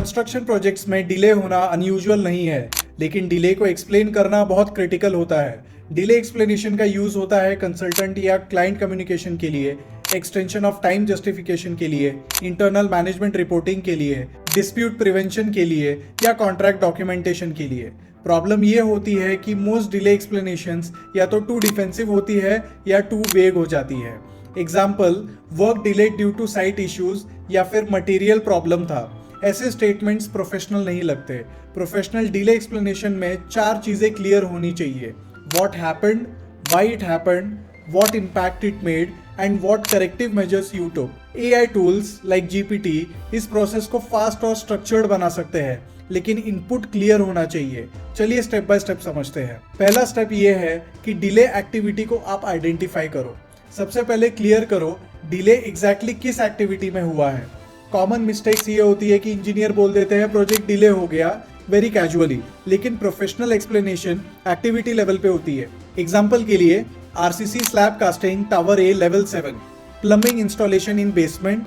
Construction projects में delay होना unusual नहीं है, लेकिन डिले को एक्सप्लेन करना बहुत क्रिटिकल होता है। डिले एक्सप्लेनेशन का यूज होता है कंसल्टेंट या क्लाइंट कम्युनिकेशन के लिए, एक्सटेंशन ऑफ टाइम जस्टिफिकेशन के लिए, इंटरनल मैनेजमेंट रिपोर्टिंग के लिए, डिस्प्यूट प्रिवेंशन के लिए या कॉन्ट्रैक्ट डॉक्यूमेंटेशन के लिए। प्रॉब्लम ये होती है कि मोस्ट डिले एक्सप्लेनेशंस या तो टू डिफेंसिव होती है या टू वेग हो जाती है। Example, work delayed due to site issues या फिर मटेरियल प्रॉब्लम था। ऐसे स्टेटमेंट्स प्रोफेशनल नहीं लगते। प्रोफेशनल डिले एक्सप्लेनेशन में 4 चीजें क्लियर होनी चाहिए: what happened, why it happened, what impact it made and what corrective measures you took. AI tools like GPT इस प्रोसेस को फास्ट और स्ट्रक्चर्ड बना सकते हैं, लेकिन इनपुट क्लियर होना चाहिए। चलिए स्टेप बाय स्टेप समझते हैं। पहला स्टेप ये है कि डिले एक्टिविटी को आप आइडेंटिफाई करो। सबसे पहले क्लियर करो डिले एग्जैक्टली किस एक्टिविटी में हुआ है। कॉमन मिस्टेक्स ये होती है कि इंजीनियर बोल देते हैं प्रोजेक्ट डिले हो गया वेरी कैजुअली, लेकिन प्रोफेशनल एक्सप्लेनेशन एक्टिविटी लेवल पे होती है। एग्जांपल के लिए RCC slab casting tower A level 7, plumbing installation in basement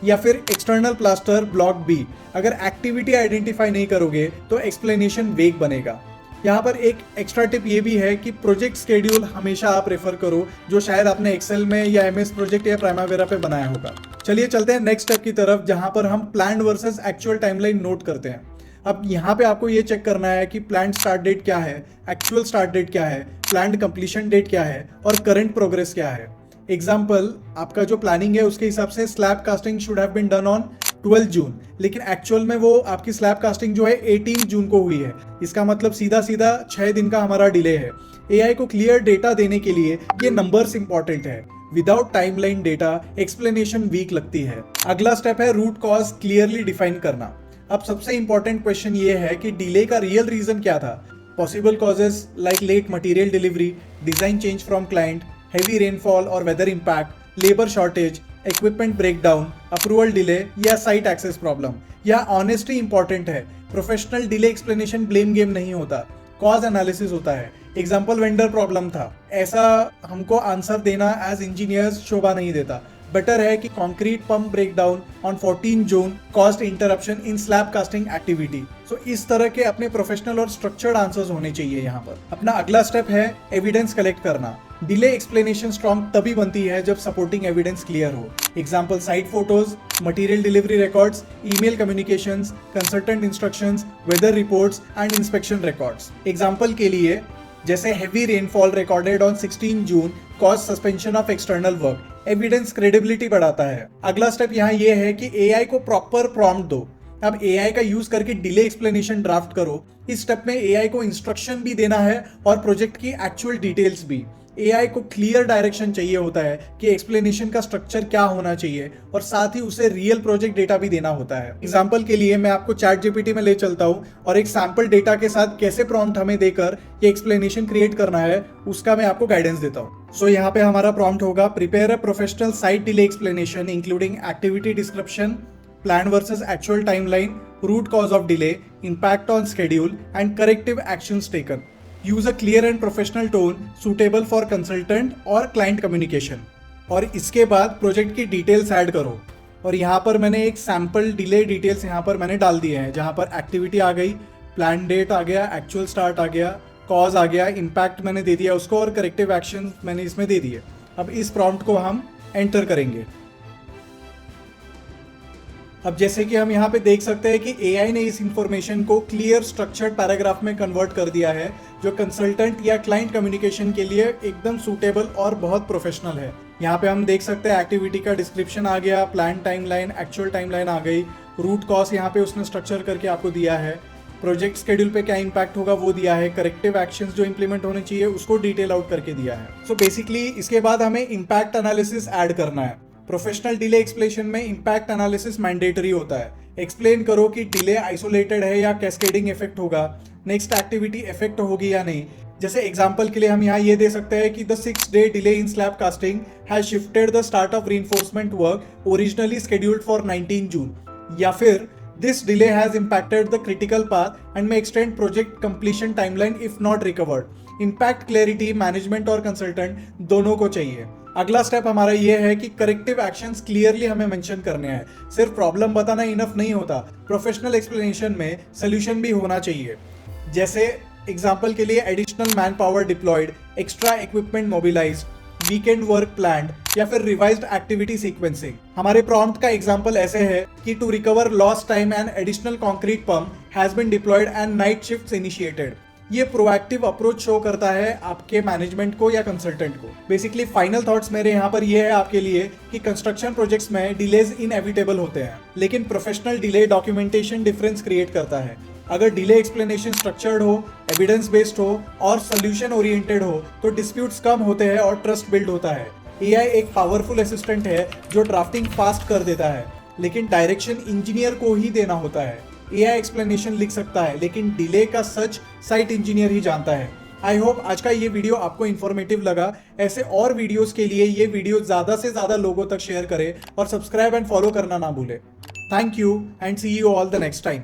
या फिर एक्सटर्नल प्लास्टर ब्लॉक B। अगर एक्टिविटी आइडेंटिफाई नहीं करोगे तो एक्सप्लेनेशन वेग बनेगा। यहाँ पर एक एक्स्ट्रा टिप ये भी है कि प्रोजेक्ट स्केड्यूल हमेशा आप रेफर करो, जो शायद आपने एक्सेल में या MS प्रोजेक्ट या प्राइमावेरा पे बनाया होगा। चलिए चलते हैं नेक्स्ट स्टेप की तरफ, जहां पर हम planned versus actual timeline note करते हैं। अब यहाँ पे आपको ये चेक करना है कि प्लान्ड स्टार्ट डेट क्या है, एक्चुअल स्टार्ट डेट क्या है, प्लान्ड कंप्लीशन डेट क्या है और करंट प्रोग्रेस क्या है। एग्जाम्पल, आपका जो प्लानिंग है उसके हिसाब से slab casting should have been done on 12 June, लेकिन एक्चुअल में वो आपकी स्लैब कास्टिंग जो है 18 जून को हुई है। इसका मतलब सीधा सीधा 6 दिन का हमारा डिले है। AI को क्लियर डेटा देने के लिए ये नंबर्स इंपॉर्टेंट है। Without timeline data explanation weak लगती है। अगला स्टेप है रूट कॉज क्लियरली डिफाइन करना। अब सबसे इंपॉर्टेंट क्वेश्चन ये है कि डिले का रियल रीजन क्या था। Possible causes like late material delivery, design change from client, heavy rainfall और weather impact, labour shortage, equipment breakdown, approval delay या साइट एक्सेस प्रॉब्लम। या ऑनेस्टी इंपॉर्टेंट है। Professional delay explanation blame game नहीं होता, cause analysis होता है। Example, vendor problem था, ऐसा हमको आंसर देना एज इंजीनियर्स शोभा नहीं देता। बेटर है कि concrete pump breakdown on 14 June caused interruption in slab casting activity. So इस तरह के अपने प्रोफेशनल और स्ट्रक्चर्ड आंसर्स होने चाहिए यहाँ पर। अपना अगला स्टेप है एविडेंस कलेक्ट करना। डिले एक्सप्लेनेशन स्ट्रॉन्ग तभी बनती है जब सपोर्टिंग एविडेंस क्लियर हो। Example, site photos, material delivery records, email communications, consultant instructions, weather reports and inspection records. Example के लिए जैसे heavy rainfall recorded on 16 June cause suspension of external work. Evidence credibility बढ़ाता है। अगला step यहाँ ये है कि AI को प्रॉपर प्रॉम्प्ट दो। अब AI का यूज करके डिले एक्सप्लेनेशन ड्राफ्ट करो। इस स्टेप में AI को इंस्ट्रक्शन भी देना है और प्रोजेक्ट की एक्चुअल डिटेल्स भी। AI को क्लियर डायरेक्शन चाहिए होता है कि एक्सप्लेनेशन का स्ट्रक्चर क्या होना चाहिए और साथ ही उसे रियल प्रोजेक्ट डेटा भी देना होता है। एग्जाम्पल के लिए मैं आपको चैट GPT में ले चलता हूँ और एक सैंपल डेटा के साथ कैसे प्रॉम्प्ट हमें देकर ये एक्सप्लेनेशन क्रिएट करना है उसका मैं आपको गाइडेंस देता हूँ। सो यहाँ पे हमारा प्रॉम्प्ट होगा, prepare a professional site delay explanation including activity description, plan versus actual timeline, root cause of delay, impact on schedule and corrective actions taken. Use a clear and professional tone suitable for consultant और client communication। और इसके बाद project की details add करो। और यहाँ पर मैंने एक सैम्पल डिले डिटेल्स यहाँ पर मैंने डाल दिए हैं, जहाँ पर एक्टिविटी आ गई, प्लान डेट आ गया, एक्चुअल स्टार्ट आ गया, कॉज आ गया, इम्पैक्ट मैंने दे दिया उसको और करेक्टिव एक्शन मैंने इसमें दे दिए। अब इस प्रॉम्प्ट को हम एंटर करेंगे। अब जैसे कि हम यहाँ पे देख सकते हैं कि AI ने इस इंफॉर्मेशन को क्लियर स्ट्रक्चर्ड पैराग्राफ में कन्वर्ट कर दिया है, जो कंसल्टेंट या क्लाइंट कम्युनिकेशन के लिए एकदम सूटेबल और बहुत प्रोफेशनल है। यहाँ पे हम देख सकते हैं एक्टिविटी का डिस्क्रिप्शन आ गया, प्लान टाइमलाइन, एक्चुअल टाइमलाइन आ गई, रूट कॉज यहाँ पे उसने स्ट्रक्चर करके आपको दिया है, प्रोजेक्ट शेड्यूल पे क्या इंपैक्ट होगा वो दिया है, करेक्टिव एक्शंस जो इंप्लीमेंट होने चाहिए उसको डिटेल आउट करके दिया है। सो बेसिकली इसके बाद हमें इम्पैक्ट एनालिसिस ऐड करना है। प्रोफेशनल डिले एक्सप्लेनेशन में इम्पैक्ट एनालिसिस मैंडेटरी होता है। एक्सप्लेन करो कि डिले आइसोलेटेड है या कैस्केडिंग इफेक्ट होगा, नेक्स्ट एक्टिविटी इफेक्ट होगी या नहीं। जैसे एग्जांपल के लिए हम यहाँ ये दे सकते हैं कि the 6-day delay in slab casting has shifted the start of reinforcement work originally scheduled for 19 जून, या फिर this delay has impacted the critical path and may extend project completion timeline if not recovered। Impact clarity management और consultant दोनों को चाहिए। अगला step हमारा ये है कि करेक्टिव एक्शंस क्लियरली हमें मेंशन करने हैं। सिर्फ प्रॉब्लम बताना इनफ नहीं होता, प्रोफेशनल एक्सप्लेनेशन में सोल्यूशन भी होना चाहिए। जैसे एग्जांपल के लिए additional man power deployed, extra equipment mobilised, weekend work planned या फिर रिवाइज्ड एक्टिविटी सीक्वेंसिंग। हमारे प्रॉम्प्ट का एग्जांपल ऐसे है कि to recover lost time and additional concrete pump has been deployed and night shifts initiated. ये प्रोएक्टिव अप्रोच शो करता है आपके मैनेजमेंट को या कंसल्टेंट को। बेसिकली फाइनल थॉट्स मेरे यहाँ पर ये है आपके लिए कि कंस्ट्रक्शन प्रोजेक्ट्स में डिलेज इनएविटेबल होते हैं, लेकिन professional delay documentation difference create करता है। अगर डिले एक्सप्लेनेशन स्ट्रक्चर्ड हो, एविडेंस बेस्ड हो और सोल्यूशन ओरिएंटेड हो तो डिस्प्यूट्स कम होते हैं और ट्रस्ट बिल्ड होता है। एआई एक पावरफुल असिस्टेंट है जो ड्राफ्टिंग फास्ट कर देता है, लेकिन डायरेक्शन इंजीनियर को ही देना होता है। एआई एक्सप्लेनेशन लिख सकता है, लेकिन डिले का सच साइट इंजीनियर ही जानता है। आई होप आज का ये वीडियो आपको इन्फॉर्मेटिव लगा। ऐसे और वीडियोस के लिए ये वीडियो ज़्यादा से ज़्यादा लोगों तक शेयर करें और सब्सक्राइब एंड फॉलो करना ना भूलें। Thank you and see you all the next time.